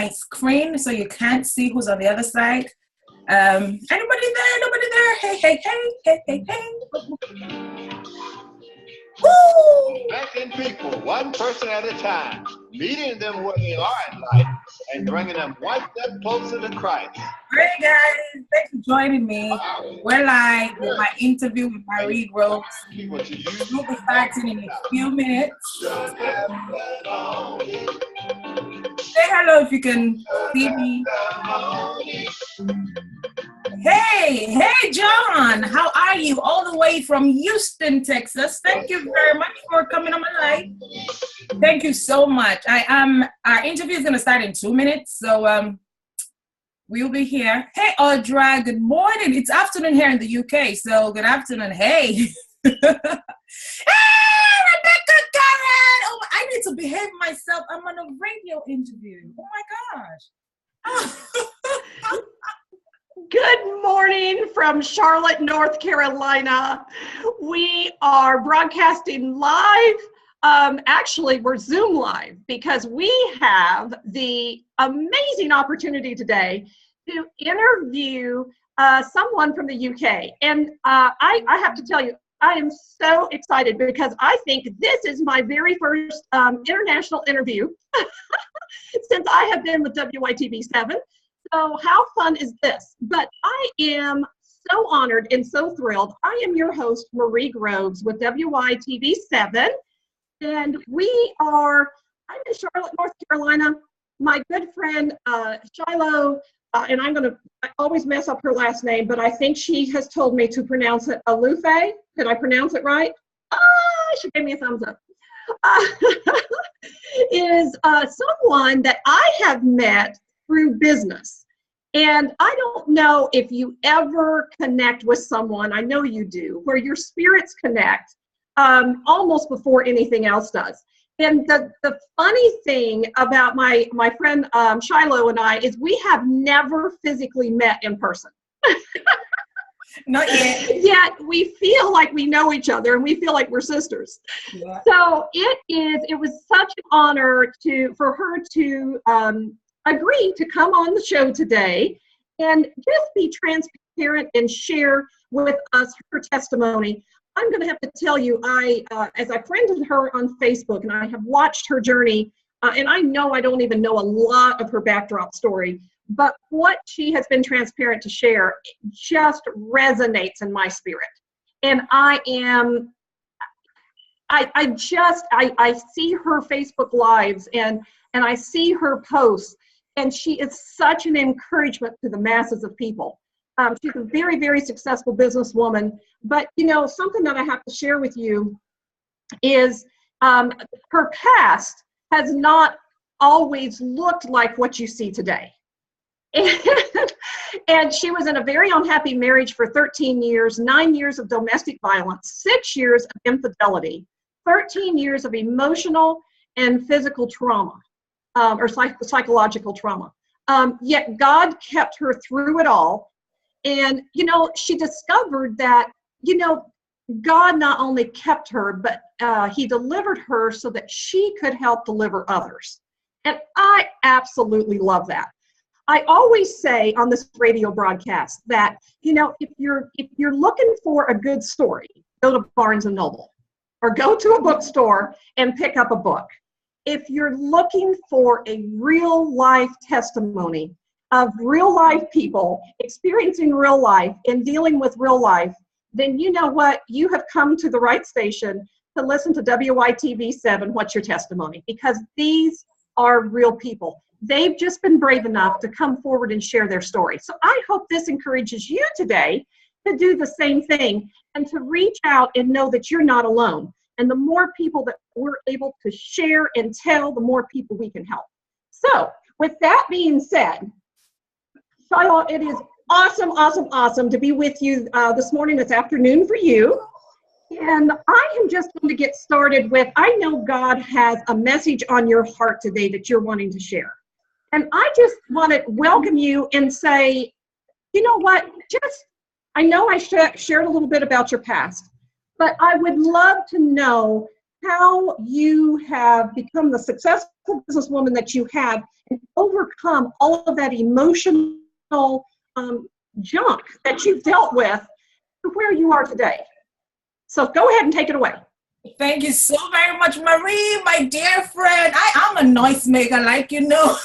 my screen so you can't see who's on the other side. Anybody there? Nobody there? Hey, hey, hey, hey, hey, hey. Woo! Connecting people, one person at a time, meeting them where they are in life, and bringing them one step closer to Christ. Hey guys, thanks for joining me. We're live with my interview with Marie Groves. We'll be starting in a few minutes. Say hello if you can see me. Hey, John, how are you? All the way from Houston, Texas. Thank you very much for coming on my live. Thank you so much. Our interview is going to start in 2 minutes, so we'll be here. Hey, Audra, good morning. It's afternoon here in the UK, so good afternoon. Hey. Hey, Rebecca Karen. Oh, I need to behave myself. I'm on a radio interview. Oh, my gosh. Good morning from Charlotte, North Carolina. We are broadcasting live. Actually, we're Zoom live because we have the amazing opportunity today to interview someone from the UK. And I have to tell you, I am so excited because I think this is my very first international interview since I have been with WYTV7. So how fun is this? But I am so honored and so thrilled. I am your host, Marie Groves with WYTV7. And I'm in Charlotte, North Carolina. My good friend, Shiloh, and I always mess up her last name, but I think she has told me to pronounce it Alufe. Did I pronounce it right? She gave me a thumbs up. Is someone that I have met through business. And I don't know if you ever connect with someone, I know you do, where your spirits connect almost before anything else does. And the funny thing about my friend Shiloh and I is we have never physically met in person. Not yet. Yet we feel like we know each other and we feel like we're sisters. Yeah. So it was such an honor for her to agree to come on the show today and just be transparent and share with us her testimony. I'm going to have to tell you, as I friended her on Facebook and I have watched her journey, and I know I don't even know a lot of her backdrop story, but what she has been transparent to share just resonates in my spirit. And I see her Facebook lives and I see her posts, and she is such an encouragement to the masses of people. She's a very, very successful businesswoman. But, something that I have to share with you is her past has not always looked like what you see today. And she was in a very unhappy marriage for 13 years, 9 years of domestic violence, 6 years of infidelity, 13 years of emotional and physical trauma. Or psychological trauma. Yet God kept her through it all. And, she discovered that, God not only kept her, but he delivered her so that she could help deliver others. And I absolutely love that. I always say on this radio broadcast that, if you're looking for a good story, go to Barnes & Noble or go to a bookstore and pick up a book. If you're looking for a real life testimony of real life people experiencing real life and dealing with real life, then you know what? You have come to the right station to listen to WYTV7, What's Your Testimony? Because these are real people. They've just been brave enough to come forward and share their story. So I hope this encourages you today to do the same thing and to reach out and know that you're not alone. And the more people that we're able to share and tell, the more people we can help. So with that being said, Shiloh, it is awesome to be with you this morning, this afternoon for you. And I am just going to get started with, I know God has a message on your heart today that you're wanting to share. And I just want to welcome you and say, you know what, I know I shared a little bit about your past, but I would love to know how you have become the successful businesswoman that you have and overcome all of that emotional junk that you've dealt with to where you are today. So go ahead and take it away. Thank you so very much, Marie, my dear friend. I'm a noisemaker, like you know.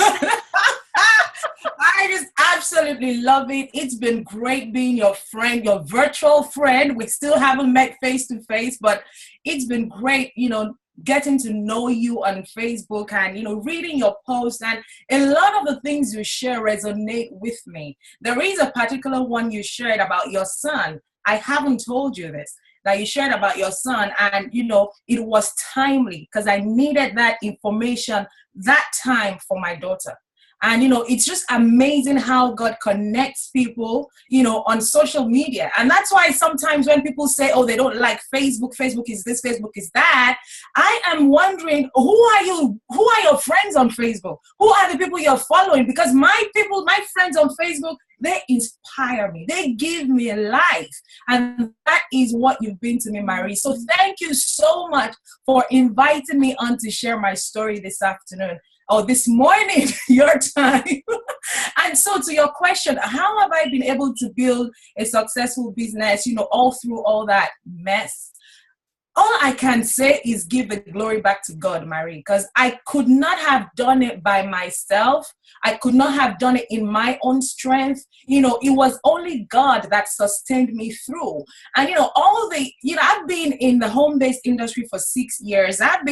I just absolutely love it. It's been great being your friend, your virtual friend. We still haven't met face to face, but it's been great, you know, getting to know you on Facebook and, you know, reading your posts, and a lot of the things you share resonate with me. There is a particular one you shared about your son. I haven't told you this, that you shared about your son, and, you know, it was timely because I needed that information that time for my daughter. And, you know, it's just amazing how God connects people, you know, on social media. And that's why sometimes when people say, oh, they don't like Facebook, Facebook is this, Facebook is that, I am wondering, who are you? Who are your friends on Facebook? Who are the people you're following? Because my people, my friends on Facebook, they inspire me. They give me life. And that is what you've been to me, Marie. So thank you so much for inviting me on to share my story this afternoon. Or this morning, your time. And so to your question, how have I been able to build a successful business, you know, all through all that mess? All I can say is give the glory back to God, Marie, because I could not have done it by myself. I could not have done it in my own strength. You know, it was only God that sustained me through. And, you know, I've been in the home-based industry for 6 years. I've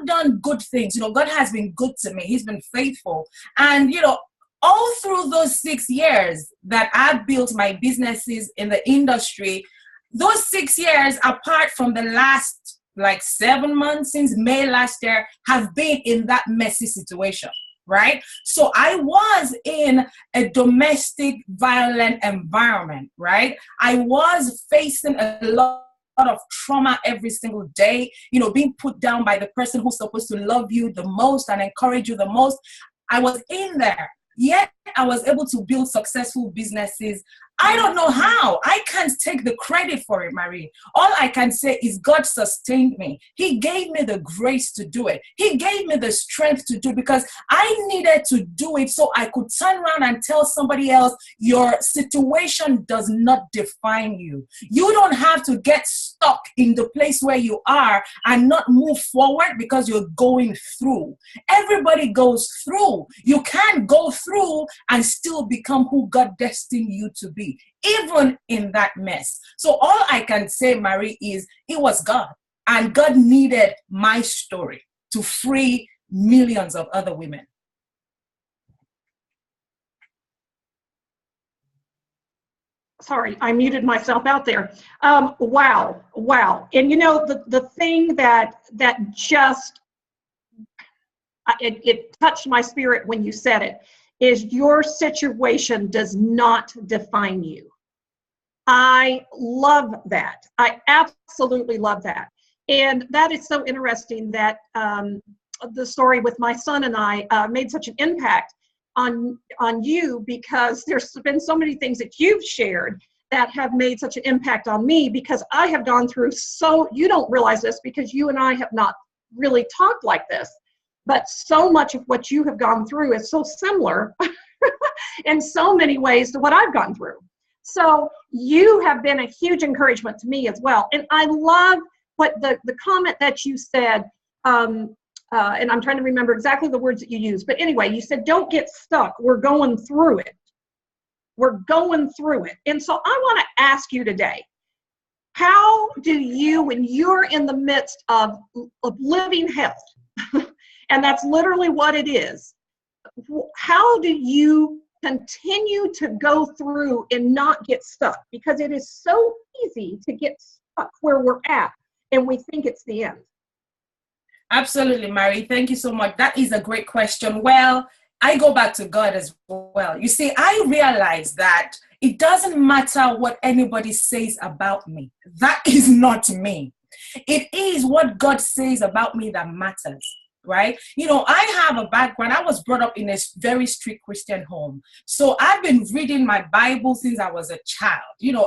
done good things. You know, God has been good to me. He's been faithful. And, you know, all through those 6 years that I've built my businesses in the industry, those 6 years, apart from the last like 7 months since May last year, have been in that messy situation, right? So I was in a domestic violent environment, right? I was facing a lot of trauma every single day, you know, being put down by the person who's supposed to love you the most and encourage you the most. I was in there. Yet I was able to build successful businesses. I don't know how. I can't take the credit for it, Marie. All I can say is God sustained me. He gave me the grace to do it. He gave me the strength to do it because I needed to do it so I could turn around and tell somebody else, your situation does not define you. You don't have to get stuck in the place where you are and not move forward because you're going through. Everybody goes through. You can't go through and still become who God destined you to be, even in that mess. So all I can say, Marie, is it was God, and God needed my story to free millions of other women. Sorry, I muted myself out there. Wow. And you know, the thing that just, it touched my spirit when you said it, is your situation does not define you. I love that. I absolutely love that. And that is so interesting that the story with my son and I made such an impact on you, because there's been so many things that you've shared that have made such an impact on me, because I have gone through, so you don't realize this because you and I have not really talked like this, but so much of what you have gone through is so similar in so many ways to what I've gone through. So you have been a huge encouragement to me as well. And I love what the comment that you said, and I'm trying to remember exactly the words that you used. But anyway, you said, don't get stuck. We're going through it. We're going through it. And so I want to ask you today, how do you, when you're in the midst of living hell, and that's literally what it is, how do you continue to go through and not get stuck? Because it is so easy to get stuck where we're at and we think it's the end. Absolutely, Marie. Thank you so much. That is a great question. Well, I go back to God as well. You see, I realize that it doesn't matter what anybody says about me. That is not me. It is what God says about me that matters. right? I have a background. I was brought up in a very strict Christian home. So I've been reading my Bible since I was a child.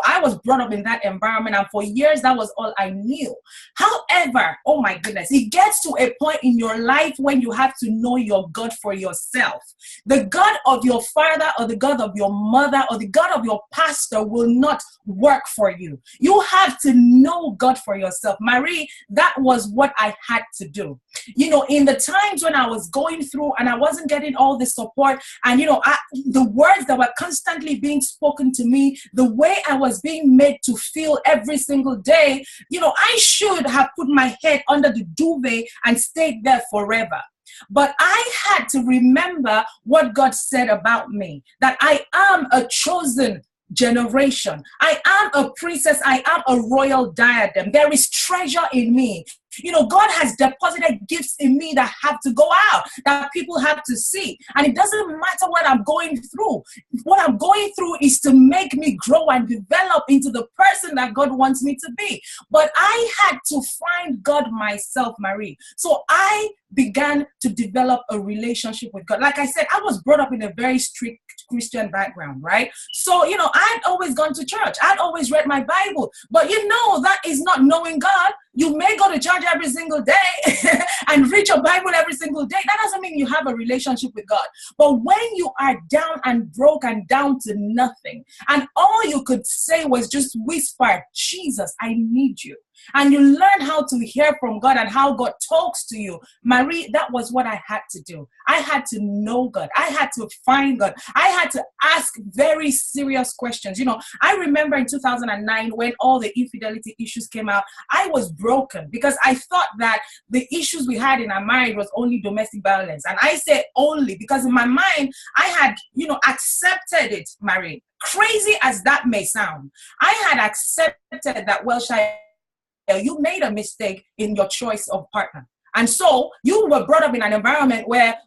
I was brought up in that environment, and for years, that was all I knew. However, oh my goodness, it gets to a point in your life when you have to know your God for yourself. The God of your father or the God of your mother or the God of your pastor will not work for you. You have to know God for yourself. Marie, that was what I had to do. In the times when I was going through and I wasn't getting all the support, and the words that were constantly being spoken to me, the way I was being made to feel every single day, I should have put my head under the duvet and stayed there forever. But I had to remember what God said about me, that I am a chosen generation. I am a princess. I am a royal diadem. There is treasure in me. God has deposited gifts in me that have to go out, that people have to see. And it doesn't matter what I'm going through. What I'm going through is to make me grow and develop into the person that God wants me to be. But I had to find God myself, Marie. So I began to develop a relationship with God. Like I said, I was brought up in a very strict Christian background, right? So, I'd always gone to church. I'd always read my Bible. But that is not knowing God. You may go to church every single day and read your Bible every single day. That doesn't mean you have a relationship with God. But when you are down and broke and down to nothing, and all you could say was just whisper, Jesus, I need you. And you learn how to hear from God and how God talks to you. Marie, that was what I had to do. I had to know God. I had to find God. I had to ask very serious questions. I remember in 2009 when all the infidelity issues came out, I was broken because I thought that the issues we had in our marriage was only domestic violence. And I say only because in my mind, I had, accepted it, Marie. Crazy as that may sound, I had accepted that, well, you made a mistake in your choice of partner. And so you were brought up in an environment where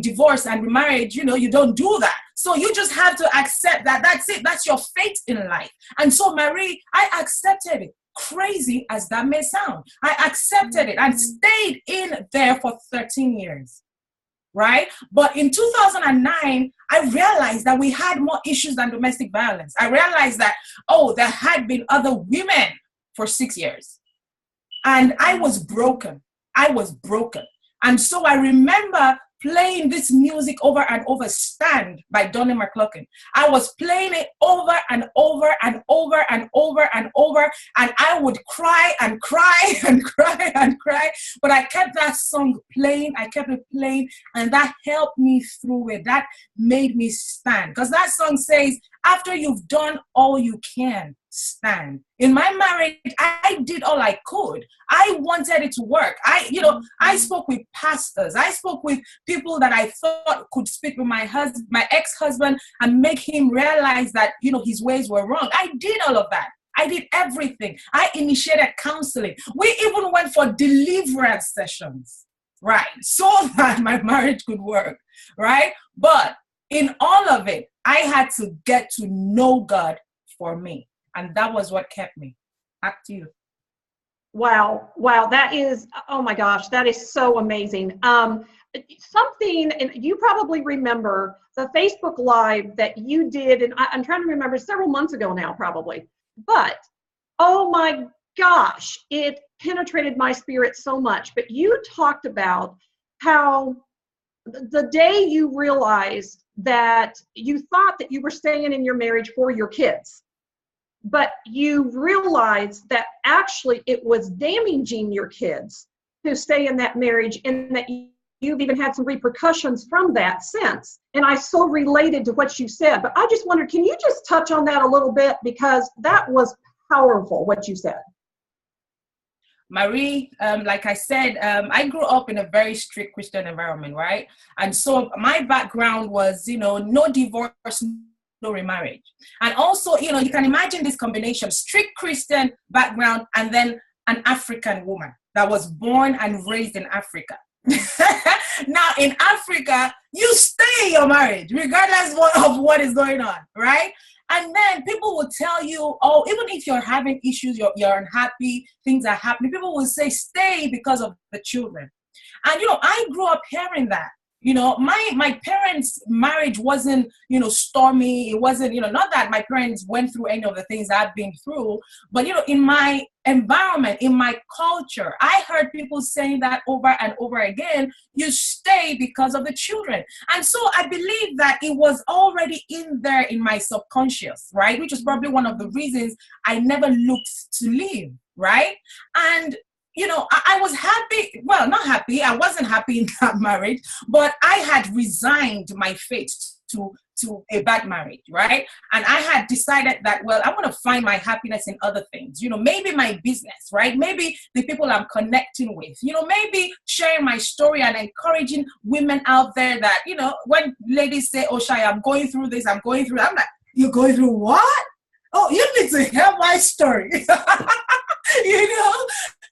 divorce and remarriage, you don't do that. So you just have to accept that. That's it. That's your fate in life. And so, Marie, I accepted it. Crazy as that may sound, I accepted it and stayed in there for 13 years. Right? But in 2009, I realized that we had more issues than domestic violence. I realized that, there had been other women for 6 years. And I was broken. And so I remember playing this music over and over, Stand by Donnie McClurkin. I was playing it over and over and over and over and over. And I would cry and cry and cry and cry. But I kept that song playing. I kept it playing. And that helped me through it. That made me stand. Because that song says, after you've done all you can, stand. In my marriage, I did all I could. I wanted it to work. I spoke with pastors. I spoke with people that I thought could speak with my ex-husband and make him realize that, his ways were wrong. I did all of that. I did everything. I initiated counseling. We even went for deliverance sessions, right? So that my marriage could work, right? But in all of it, I had to get to know God for me. And that was what kept me. Back to you. Wow. That is, oh my gosh, that is so amazing. Something, and you probably remember the Facebook Live that you did, and I'm trying to remember, several months ago now, probably. But, oh my gosh, it penetrated my spirit so much. But you talked about how the day you realized that you thought that you were staying in your marriage for your kids, but you realized that actually it was damaging your kids to stay in that marriage, and that you've even had some repercussions from that since. And I so related to what you said, but I just wondered, can you just touch on that a little bit? Because that was powerful, what you said. Marie, like I said, I grew up in a very strict Christian environment, right? And so my background was, no divorce, no remarriage. And also, you can imagine this combination, strict Christian background and then an African woman that was born and raised in Africa. Now, in Africa, you stay in your marriage, regardless of what is going on, right? And then people will tell you, even if you're having issues, you're unhappy, things are happening, people will say, stay because of the children. And, I grew up hearing that. My parents' marriage wasn't, stormy. It wasn't, not that my parents went through any of the things I've been through, but, in my environment, in my culture, I heard people saying that over and over again, you stay because of the children. And so I believe that it was already in there in my subconscious, right? Which is probably one of the reasons I never looked to leave, right? And I was happy. Well, not happy. I wasn't happy in that marriage, but I had resigned my fate to a bad marriage, right? And I had decided that, well, I want to find my happiness in other things, maybe my business, right? Maybe the people I'm connecting with, maybe sharing my story and encouraging women out there that, when ladies say, oh, Shai, I'm going through this, I'm going through that. I'm like, you're going through what? Oh, you need to hear my story.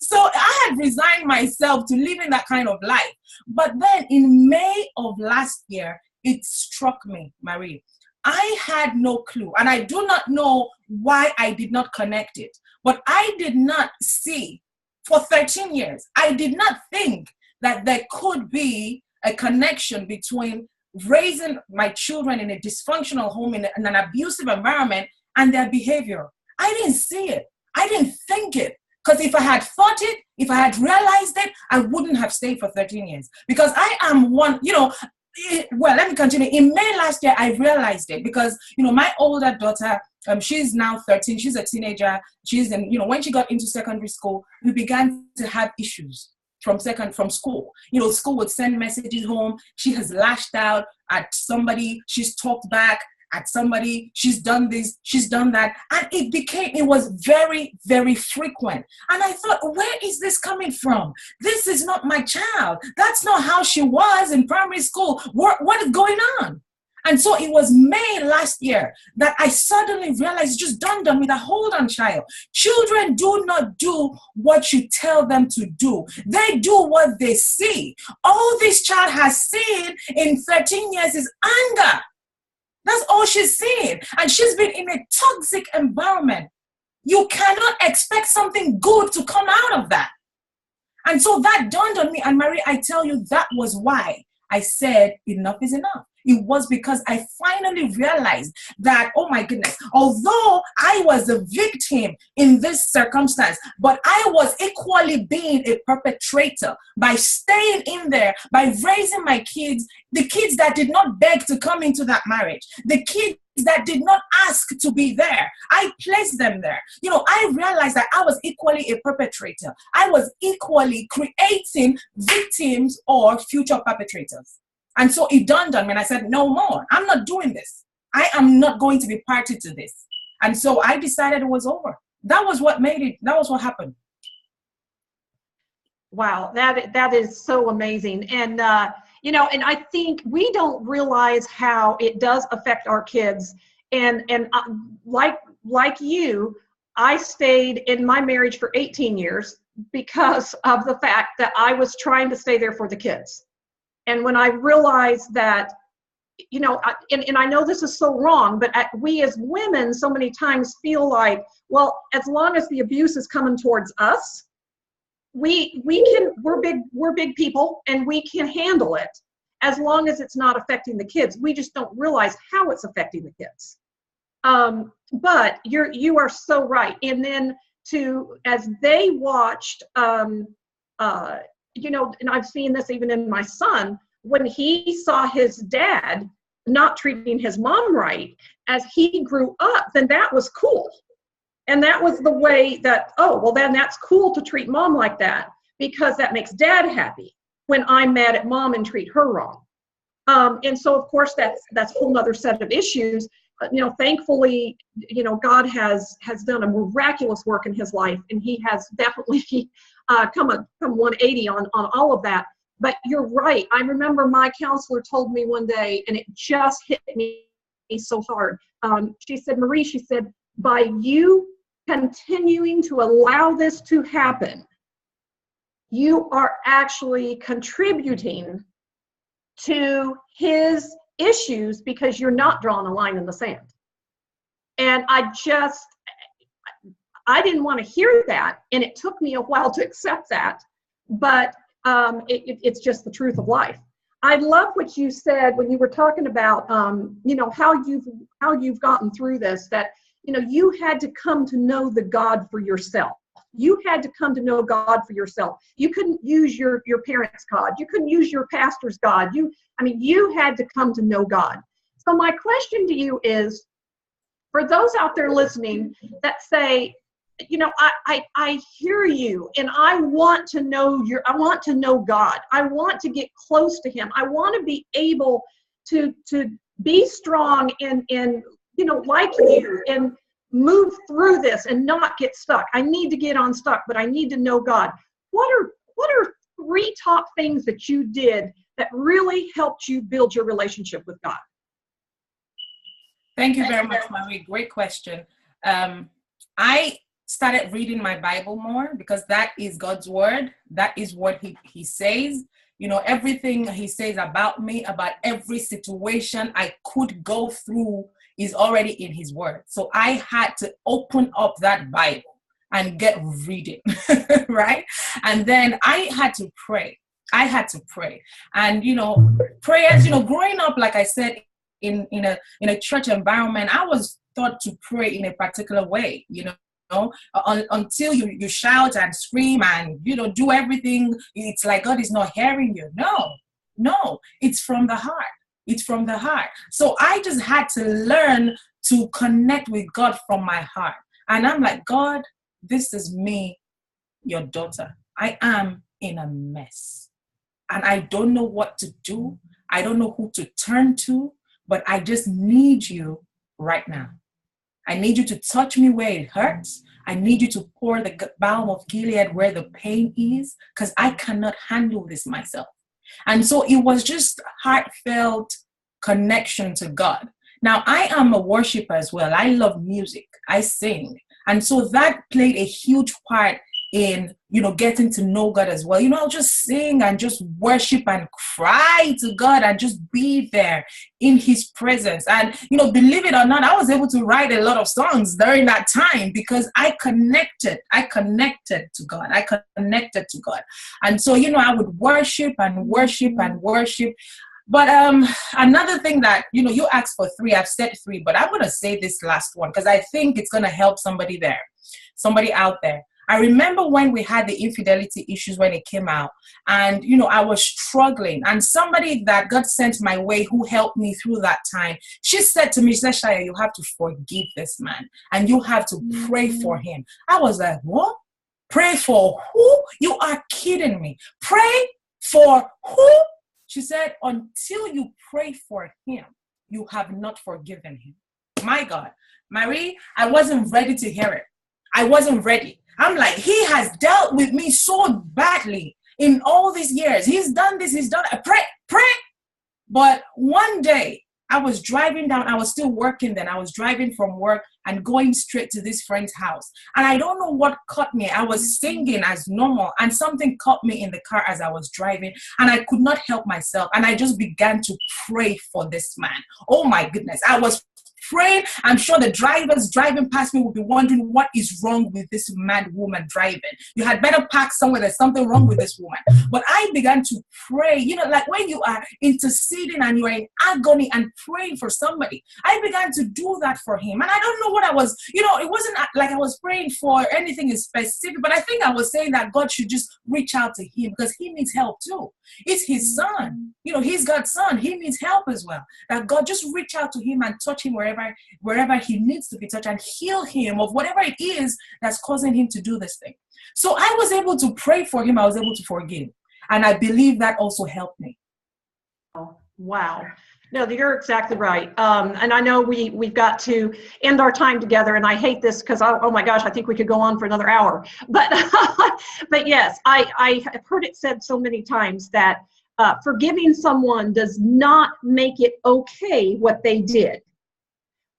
So I had resigned myself to living that kind of life. But then in May of last year, it struck me, Marie. I had no clue, and I do not know why I did not connect it. But I did not see, for 13 years, I did not think that there could be a connection between raising my children in a dysfunctional home, in an abusive environment, and their behavior. I didn't see it. I didn't think it. Because if I had thought it, if I had realized it, I wouldn't have stayed for 13 years. Because I am one, well, let me continue. In May last year, I realized it because, my older daughter, she's now 13. She's a teenager. She's in, when she got into secondary school, we began to have issues from school. School would send messages home. She has lashed out at somebody. She's talked back at somebody. She's done this, she's done that. And it was very, very frequent. And I thought, where is this coming from? This is not my child. That's not how she was in primary school. What is going on? And so it was May last year that I suddenly realized, it just dawned on me that, hold on, child. Children do not do what you tell them to do. They do what they see. All this child has seen in 13 years is anger. That's all she's seen. And she's been in a toxic environment. You cannot expect something good to come out of that. And so that dawned on me. And Marie, I tell you, that was why I said enough is enough. It was because I finally realized that, oh my goodness, although I was a victim in this circumstance, but I was equally being a perpetrator by staying in there, by raising my kids, the kids that did not beg to come into that marriage, the kids that did not ask to be there. I placed them there. I realized that I was equally a perpetrator. I was equally creating victims or future perpetrators. And so it dawned on me and I said, no more. I'm not doing this. I am not going to be party to this. And so I decided it was over. That was what made it. That was what happened. Wow, that is so amazing. And, and I think we don't realize how it does affect our kids. And like you, I stayed in my marriage for 18 years because of the fact that I was trying to stay there for the kids. And when I realized that, and I know this is so wrong, but we as women so many times feel like, well, as long as the abuse is coming towards us, we're big people and we can handle it as long as it's not affecting the kids. We just don't realize how it's affecting the kids. But you are so right. And then as they watched, and I've seen this even in my son, when he saw his dad not treating his mom right, as he grew up, then that was cool. And that was the way that, oh, well, then that's cool to treat mom like that because that makes dad happy when I'm mad at mom and treat her wrong. And so, of course, that's a whole other set of issues. Thankfully, God has done a miraculous work in his life, and he has definitely come 180 on all of that. But you're right. I remember my counselor told me one day, and it just hit me so hard. She said, Marie, she said, by you continuing to allow this to happen, you are actually contributing to his issues because you're not drawing a line in the sand. And I didn't want to hear that. And it took me a while to accept that. But It's just the truth of life. I love what you said when you were talking about, how you've gotten through this, that, you had to come to know the God for yourself. You had to come to know God for yourself. You couldn't use your parents' God. You couldn't use your pastor's God. You had to come to know God. So my question to you is, for those out there listening that say, I hear you, and I want to know God. I want to get close to him. I want to be able to be strong and like you, and move through this and not get stuck. I need to get unstuck, but I need to know God. What are 3 top things that you did that really helped you build your relationship with God? Thank you very much, Marie. Great question. I started reading my Bible more, because that is God's word. That is what he says. Everything he says about me, about every situation I could go through, is already in his word. So I had to open up that Bible and get reading, right? And then I had to pray. And, prayers, growing up, like I said, in a church environment, I was taught to pray in a particular way, until you shout and scream and, do everything. It's like God is not hearing you. No, it's from the heart. It's from the heart. So I just had to learn to connect with God from my heart. And I'm like, God, this is me, your daughter. I am in a mess. And I don't know what to do. I don't know who to turn to, but I just need you right now. I need you to touch me where it hurts. I need you to pour the balm of Gilead where the pain is, because I cannot handle this myself. And so it was just heartfelt connection to God. Now, I am a worshiper as well. I love music. I sing. And so that played a huge part in, getting to know God as well. I'll just sing and just worship and cry to God and just be there in his presence. And, believe it or not, I was able to write a lot of songs during that time, because I connected to God. I connected to God. And so, I would worship and worship and worship. But another thing that, you asked for 3, I've said 3, but I'm going to say this last one, because I think it's going to help somebody out there. I remember when we had the infidelity issues when it came out, and, I was struggling, and somebody that God sent my way who helped me through that time, she said to me, Shaya, you have to forgive this man, and you have to pray for him. I was like, what? Pray for who? You are kidding me. Pray for who? She said, until you pray for him, you have not forgiven him. My God. Marie, I wasn't ready to hear it. I wasn't ready. I'm like, he has dealt with me so badly in all these years. He's done this, he's done it. Pray. But one day, I was driving down, I was still working then. I was driving from work and going straight to this friend's house. And I don't know what caught me. I was singing as normal, and something caught me in the car as I was driving, and I could not help myself. And I just began to pray for this man. Oh my goodness. I was praying. I'm sure the drivers driving past me will be wondering, what is wrong with this mad woman driving? You had better park somewhere. There's something wrong with this woman. But I began to pray, like when you are interceding and you are in agony and praying for somebody. I began to do that for him. And I don't know what I was, it wasn't like I was praying for anything in specific, but I think I was saying that God should just reach out to him, because he needs help too. It's his son. He's God's son. He needs help as well. That God just reach out to him and touch him wherever he needs to be touched, and heal him of whatever it is that's causing him to do this thing. So I was able to pray for him. I was able to forgive. And I believe that also helped me. Oh, wow. No, you're exactly right. And I know we've got to end our time together, and I hate this because, oh my gosh, I think we could go on for another hour. But but yes, I have heard it said so many times that forgiving someone does not make it okay what they did,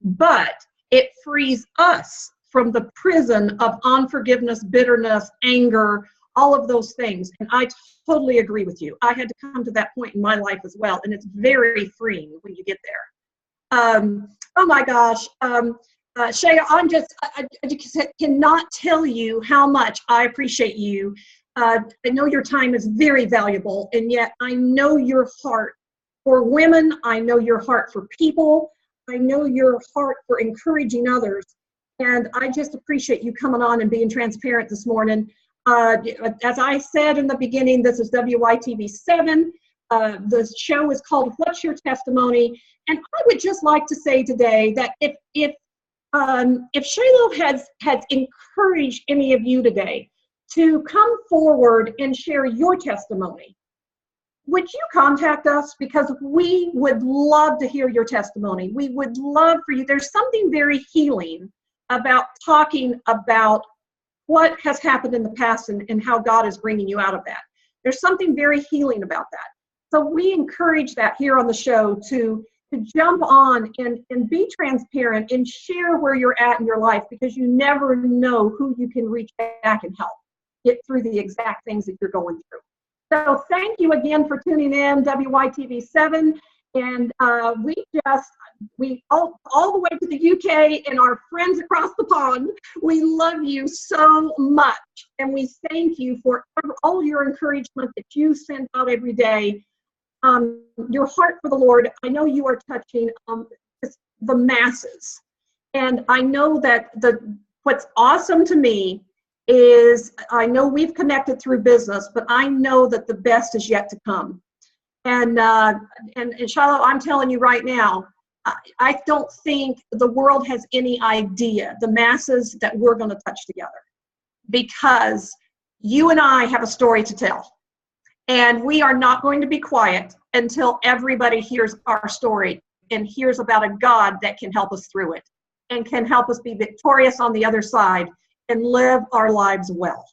but it frees us from the prison of unforgiveness, bitterness, anger, all of those things. And I totally agree with you. I had to come to that point in my life as well. And it's very freeing when you get there. Oh my gosh. Shaya, I just cannot tell you how much I appreciate you I know your time is very valuable, and yet I know your heart for women. I know your heart for people. I know your heart for encouraging others. And I just appreciate you coming on and being transparent this morning. As I said in the beginning, this is WYTV7. The show is called What's Your Testimony? And I would just like to say today that if Shiloh has encouraged any of you today to come forward and share your testimony, would you contact us? Because we would love to hear your testimony. We would love for you. There's something very healing about talking about what has happened in the past and how God is bringing you out of that. There's something very healing about that. So we encourage that here on the show to jump on and be transparent and share where you're at in your life, because you never know who you can reach back and help get through the exact things that you're going through. So thank you again for tuning in, WYTV7. And we all the way to the UK and our friends across the pond, we love you so much. And we thank you for all your encouragement that you send out every day. Your heart for the Lord, I know you are touching the masses. And I know that what's awesome to me is, I know we've connected through business, but I know that the best is yet to come. And Shiloh, I'm telling you right now, I don't think the world has any idea the masses that we're going to touch together, because you and I have a story to tell. And we are not going to be quiet until everybody hears our story and hears about a God that can help us through it and can help us be victorious on the other side and live our lives well.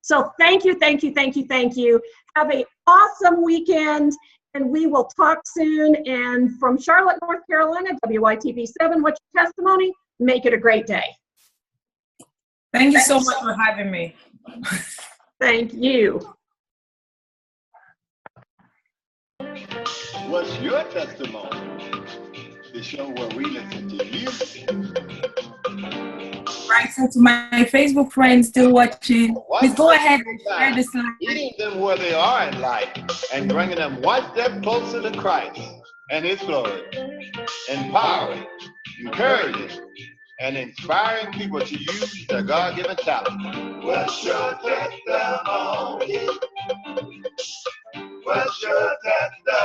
So thank you, thank you, thank you, thank you. Have an awesome weekend, and we will talk soon. And from Charlotte, North Carolina, WYTV7, What's Your Testimony? Make it a great day. Thank you so much for having me. Thank you. What's your testimony? The show where we listen to you. Right, so to my Facebook friends still watching, please go ahead and share this live. Meeting them where they are in life and bringing them one step closer to Christ and His glory. Empowering, encouraging, and inspiring people to use their God-given talent. What's your testimony? What's your testimony?